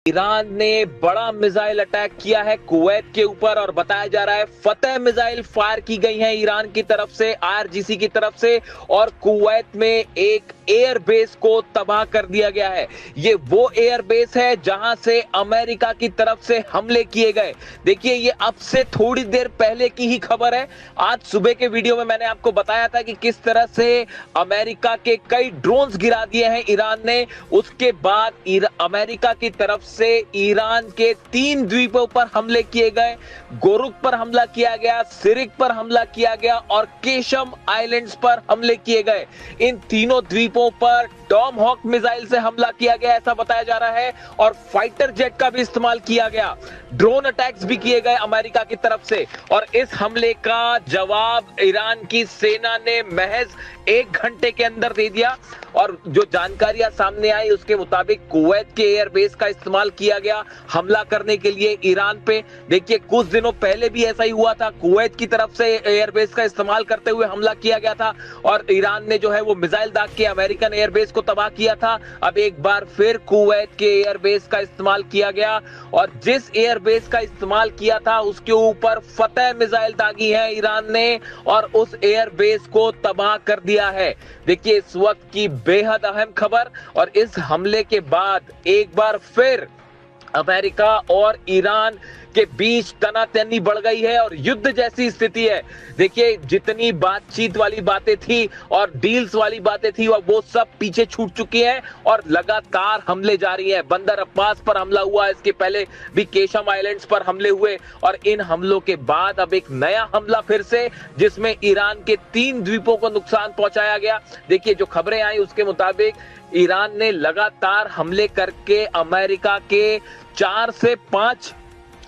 Iran ने बड़ा missile attack किया है कुवैत के ऊपर और बताया जा रहा है फतह मिसाइल फायर की गई है ईरान की तरफ से, आईआरजीसी की तरफ से, और कुवैत में एक एयरबेस को तबाह कर दिया गया है। ये वो एयरबेस है जहां से अमेरिका की तरफ से हमले किए गए। देखिए, ये अब से थोड़ी देर पहले की ही खबर है। आज सुबह के वीडियो में मैंने आपको बताया था कि किस तरह से अमेरिका के कई ड्रोन्स गिरा दिए हैं ईरान ने। उसके बाद अमेरिका की तरफ से ईरान के 3 द्वीपों पर हमले किए गए। गोरुक पर हमला किया गया, सिरिक पर हमला किया गया और केशम आइलैंड्स पर हमले किए गए। इन तीनों द्वीपों पर टॉमहॉक मिसाइल से हमला किया गया, ऐसा बताया जा रहा है, और फाइटर जेट का भी इस्तेमाल किया गया। ड्रोन अटैक्स भी किए गए अमेरिका की तरफ से, और इस हमले का जवाब ईरान की सेना ने महज 1 घंटे के अंदर दे दिया। और जो जानकारियां सामने आई उसके मुताबिक कुवैत के एयरबेस का इस्तेमाल किया गया हमला करने के लिए ईरान पे। देखिए, कुछ दिनों पहले भी ऐसा ही हुआ था, कुवैत की तरफ से एयरबेस का इस्तेमाल करते हुए हमला किया गया था और ईरान ने जो है वो मिसाइल दाग के अमेरिकन एयरबेस को तबाह किया था। अब एक बार फिर कुवैत के एयरबेस का इस्तेमाल किया गया, और जिस एयरबेस का इस्तेमाल किया था उसके ऊपर फतह मिसाइल दागी है ईरान ने और उस एयरबेस को तबाह कर दिया है। देखिए, इस वक्त की बेहद अहम खबर, और इस हमले के बाद एक बार फिर अमेरिका और ईरान के बीच तनातनी बढ़ गई है और युद्ध जैसी स्थिति है। देखिए, जितनी बातचीत वाली बातें थी और डील्स वाली बातें थी वो सब पीछे छूट चुकी हैं और लगातार हमले जारी हैं। बंदर अब्बास पर हमला हुआ, इसके पहले भी केशम आइलैंड्स पर हमले हुए, और इन हमलों के बाद अब एक नया हमला फिर से, जिसमें ईरान के 3 द्वीपों को नुकसान पहुंचाया गया। देखिए, जो खबरें आई उसके मुताबिक ईरान ने लगातार हमले करके अमेरिका के 4 से 5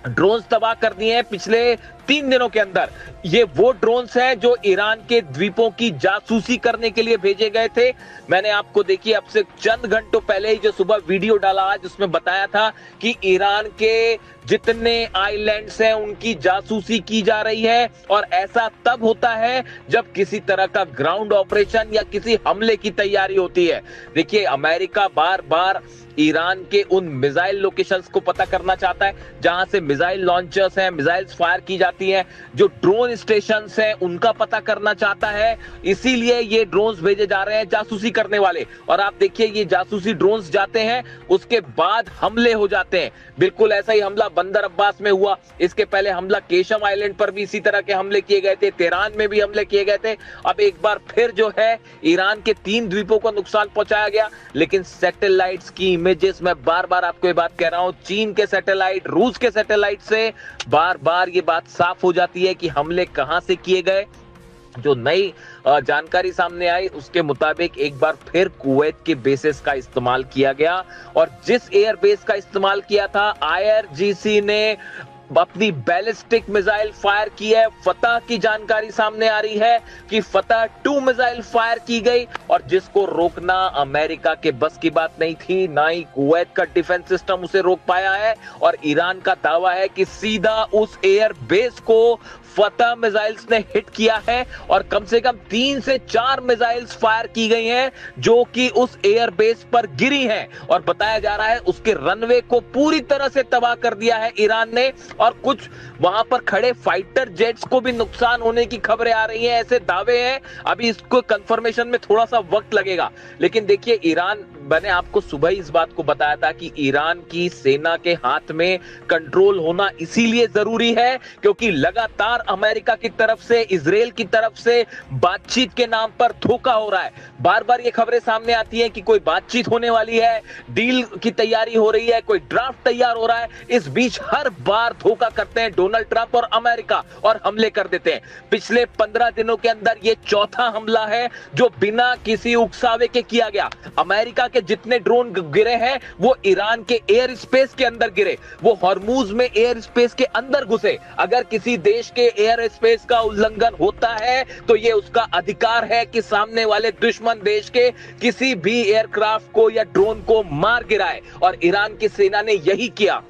ड्रोन्स तबाह कर दिए हैं पिछले 3 दिनों के अंदर। ये वो ड्रोन्स हैं जो ईरान के द्वीपों की जासूसी करने के लिए भेजे गए थे। मैंने आपको देखिए अब से चंद घंटों पहले ही जो सुबह वीडियो डाला आज उसमें बताया था कि ईरान के जितने आइलैंड्स हैं उनकी जासूसी की जा रही है, और ऐसा तब होता है जब किसी तरह का ग्राउंड ऑपरेशन या किसी हमले की तैयारी होती है। देखिए, अमेरिका बार बार ईरान के उन मिसाइल लोकेशंस को पता करना चाहता है जहां से मिसाइल लॉन्चर्स हैं, मिसाइल्स फायर की जाती हैं, जो ड्रोन स्टेशंस हैं उनका पता करना चाहता है। इसीलिए ये ड्रोन्स भेजे जा रहे हैं जासूसी करने वाले। और आप देखिए, ये जासूसी ड्रोन्स जाते हैं, उसके बाद हमले हो जाते हैं। बिल्कुल ऐसा ही हमला बंदर अब्बास में हुआ, इसके पहले हमला केशम आइलैंड पर भी इसी तरह के हमले किए गए थे, तेहरान में भी हमले किए गए थे। अब एक बार फिर जो है ईरान के 3 द्वीपों को नुकसान पहुंचाया गया। लेकिन सैटेलाइट्स की इमेजेस, मैं बार बार आपको ये बात कह रहा हूं, चीन के सैटेलाइट, रूस के सैटेलाइट से बार बार ये बात साफ हो जाती है कि हमले कहां से किए गए। जो नई जानकारी सामने आई उसके मुताबिक एक बार फिर कुवैत के बेसेस का इस्तेमाल किया गया, और जिस एयरबेस का इस्तेमाल किया था आईआरजीसी ने अपनी बैलिस्टिक मिसाइल फायर की है। फतह की जानकारी सामने आ रही है कि फतह 2 मिसाइल फायर की गई, और जिसको रोकना अमेरिका के बस की बात नहीं थी, ना ही कुवैत का डिफेंस सिस्टम उसे रोक पाया है। और ईरान का दावा है कि सीधा उस एयर बेस को फतह मिसाइल्स ने हिट किया है, और कम से कम 3 से 4 मिसाइल्स फायर की गई हैं जो कि उस एयर बेस पर गिरी हैं, और बताया जा रहा है उसके रनवे को पूरी तरह से तबाह कर दिया है ईरान ने, और कुछ वहां पर खड़े फाइटर जेट्स को भी नुकसान होने की खबरें आ रही हैं, ऐसे दावे हैं। अभी इसको कंफर्मेशन में थोड़ा सा वक्त लगेगा। लेकिन देखिए, ईरान, मैंने आपको सुबह ही इस बात को बताया था कि ईरान की सेना के हाथ में कंट्रोल होना इसीलिए जरूरी है क्योंकि लगातार अमेरिका की तरफ से, इजराइल की तरफ से बातचीत के नाम पर धोखा हो रहा है। बार बार ये खबरें सामने आती हैं कि कोई बातचीत होने वाली है, डील की तैयारी हो रही है, कोई ड्राफ्ट तैयार हो रहा है। इस बीच हर बार धोखा करते हैं डोनाल्ड ट्रंप और अमेरिका और हमले कर देते हैं। पिछले 15 दिनों के अंदर ये चौथा हमला है जो बिना किसी उकसावे के किया गया। अमेरिका के जितने ड्रोन गिरे हैं वो ईरान के एयर स्पेस के अंदर गिरे, वो हॉर्मूज में एयर स्पेस के अंदर घुसे। अगर किसी देश के एयर स्पेस का उल्लंघन होता है तो यह उसका अधिकार है कि सामने वाले दुश्मन देश के किसी भी एयरक्राफ्ट को या ड्रोन को मार गिराए, और ईरान की सेना ने यही किया।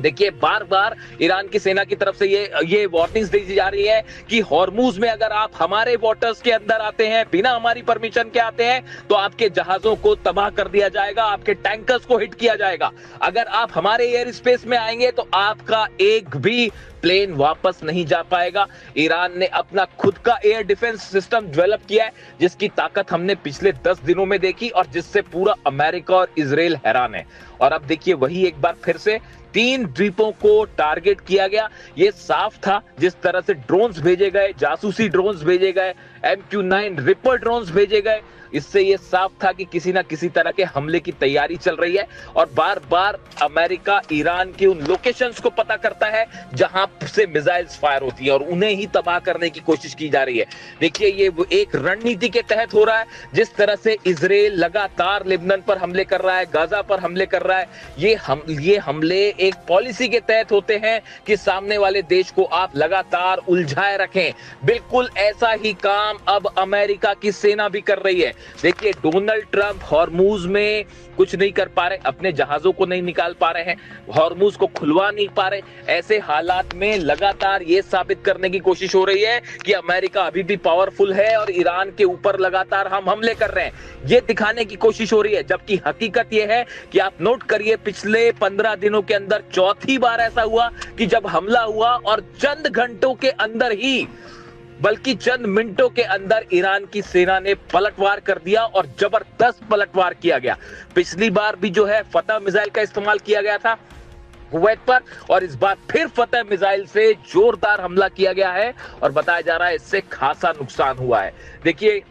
देखिए बार बार ईरान की सेना की तरफ से ये वार्निंग्स दी जा रही है कि हॉर्मूज में अगर आप हमारे वाटर्स के अंदर आते हैं, बिना हमारी परमिशन के आते हैं, तो आपके जहाजों को तबाह कर दिया जाएगा, आपके टैंकर्स को हिट किया जाएगा। अगर आप हमारे एयर स्पेस में आएंगे तो आपका एक भी प्लेन वापस नहीं जा पाएगा। ईरान ने अपना खुद का एयर डिफेंस सिस्टम डेवलप किया है, जिसकी ताकत हमने पिछले 10 दिनों में देखी और जिससे पूरा अमेरिका और इजराइल हैरान है। और अब देखिए वही एक बार फिर से 3 द्वीपों को टारगेट किया गया। ये साफ था, जिस तरह से ड्रोन्स भेजे गए, जासूसी ड्रोन्स भेजे गए, MQ-9 रिपर ड्रोन्स भेजे गए, इससे ये साफ था कि किसी ना किसी तरह के हमले की तैयारी चल रही है। और बार बार अमेरिका ईरान के उन लोकेशंस को पता करता है जहां से मिसाइल्स फायर होती है और उन्हें ही तबाह करने की कोशिश की जा रही है। देखिए ये एक रणनीति के तहत हो रहा है। जिस तरह से इजराइल लगातार लेबनान पर हमले कर रहा है, गाजा पर हमले कर रहा है, ये हमले एक पॉलिसी के तहत होते हैं कि सामने वाले देश को आप लगातार उलझाए रखें। बिल्कुल ऐसा ही काम अब अमेरिका की सेना भी कर रही है। देखिए डोनाल्ड ट्रंप हॉर्मूज में कुछ नहीं कर पा रहे, अपने जहाजों को नहीं निकाल पा रहे हैं, हॉर्मूज को खुलवा नहीं पा रहे। ऐसे हालात में लगातार ये साबित करने की कोशिश हो रही है कि अमेरिका अभी भी पावरफुल है और ईरान के ऊपर लगातार हम हमले कर रहे हैं, ये दिखाने की कोशिश हो रही है। जबकि हकीकत ये है कि आप नोट करिए, पिछले 15 दिनों के अंदर चौथी बार ऐसा हुआ कि जब हमला हुआ और चंद घंटों के अंदर ही, बल्कि चंद मिनटों के अंदर ईरान की सेना ने पलटवार कर दिया और जबरदस्त पलटवार किया गया। पिछली बार भी जो है फतह मिसाइल का इस्तेमाल किया गया था कुवैत पर, और इस बार फिर फतह मिसाइल से जोरदार हमला किया गया है और बताया जा रहा है इससे खासा नुकसान हुआ है। देखिए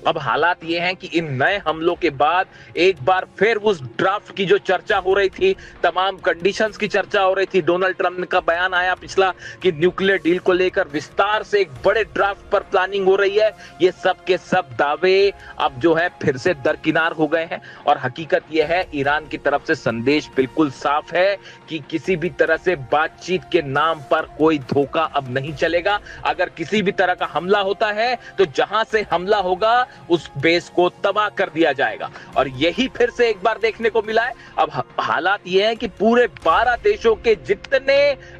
अब हालात ये हैं कि इन नए हमलों के बाद एक बार फिर उस ड्राफ्ट की जो चर्चा हो रही थी, तमाम कंडीशंस की चर्चा हो रही थी, डोनाल्ड ट्रंप का बयान आया पिछला कि न्यूक्लियर डील को लेकर विस्तार से एक बड़े ड्राफ्ट पर प्लानिंग हो रही है। ये सब के सब दावे अब जो है फिर से दरकिनार हो गए हैं और हकीकत यह है ईरान की तरफ से संदेश बिल्कुल साफ है कि किसी भी तरह से बातचीत के नाम पर कोई धोखा अब नहीं चलेगा। अगर किसी भी तरह का हमला होता है तो जहां से हमला होगा उस बेस को तबाह कर दिया जाएगा। और यही फिर से एक बार देखने को मिला है। अब हालात ये हैं कि पूरे 12 देशों के जितने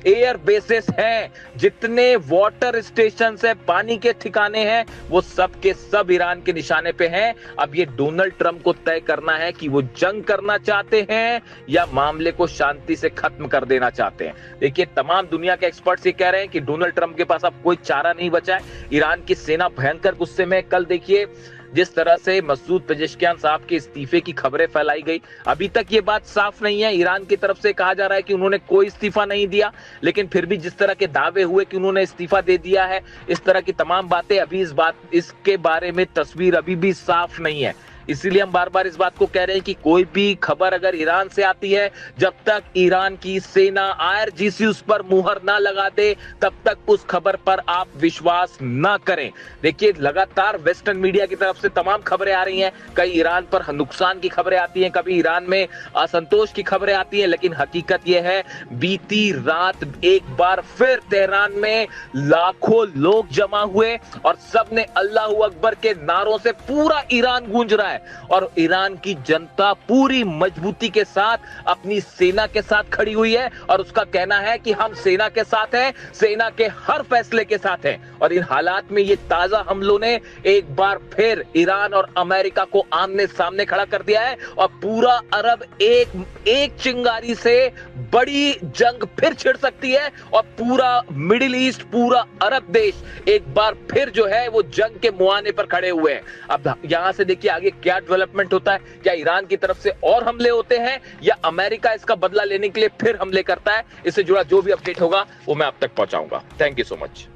एयर बेसेस हैं, जितने वाटर स्टेशन है, पानी के ठिकाने हैं, वो सब के सब ईरान के निशाने पे हैं। अब ये डोनाल्ड ट्रंप को तय करना है कि वो जंग करना चाहते हैं या मामले को शांति से खत्म कर देना चाहते हैं। देखिए तमाम दुनिया के एक्सपर्ट्स ये कह रहे हैं कि डोनाल्ड ट्रंप के पास अब कोई चारा नहीं बचा है। ईरान की सेना भयंकर गुस्से में। कल देखिए जिस तरह से मसूद पेजेश्कियान साहब के इस्तीफे की खबरें फैलाई गई, अभी तक ये बात साफ नहीं है। ईरान की तरफ से कहा जा रहा है कि उन्होंने कोई इस्तीफा नहीं दिया, लेकिन फिर भी जिस तरह के दावे हुए कि उन्होंने इस्तीफा दे दिया है, इस तरह की तमाम बातें, अभी इसके बारे में तस्वीर अभी भी साफ नहीं है। इसीलिए हम बार बार इस बात को कह रहे हैं कि कोई भी खबर अगर ईरान से आती है, जब तक ईरान की सेना IRGC उस पर मुहर ना लगा दे, तब तक उस खबर पर आप विश्वास ना करें। देखिए लगातार वेस्टर्न मीडिया की तरफ से तमाम खबरें आ रही हैं, कई ईरान पर नुकसान की खबरें आती हैं, कभी ईरान में असंतोष की खबरें आती हैं, लेकिन हकीकत यह है बीती रात एक बार फिर तेहरान में लाखों लोग जमा हुए और सबने अल्लाहू अकबर के नारों से पूरा ईरान गूंज रहा है। और ईरान की जनता पूरी मजबूती के साथ अपनी सेना के साथ खड़ी हुई है और उसका कहना है कि हम सेना के साथ हैं, सेना के हर फैसले के साथ हैं। और इन हालात में ये ताजा हमलों ने एक बार फिर ईरान और अमेरिका को आमने सामने खड़ा कर दिया है और पूरा अरब एक चिंगारी से बड़ी जंग फिर छिड़ सकती है और पूरा मिडिल ईस्ट, पूरा अरब देश एक बार फिर जो है वो जंग के मुहाने पर खड़े हुए हैं। अब यहां से देखिए आगे क्या डेवलपमेंट होता है, क्या ईरान की तरफ से और हमले होते हैं या अमेरिका इसका बदला लेने के लिए फिर हमले करता है। इससे जुड़ा जो भी अपडेट होगा वो मैं आप तक पहुंचाऊंगा। Thank you so much.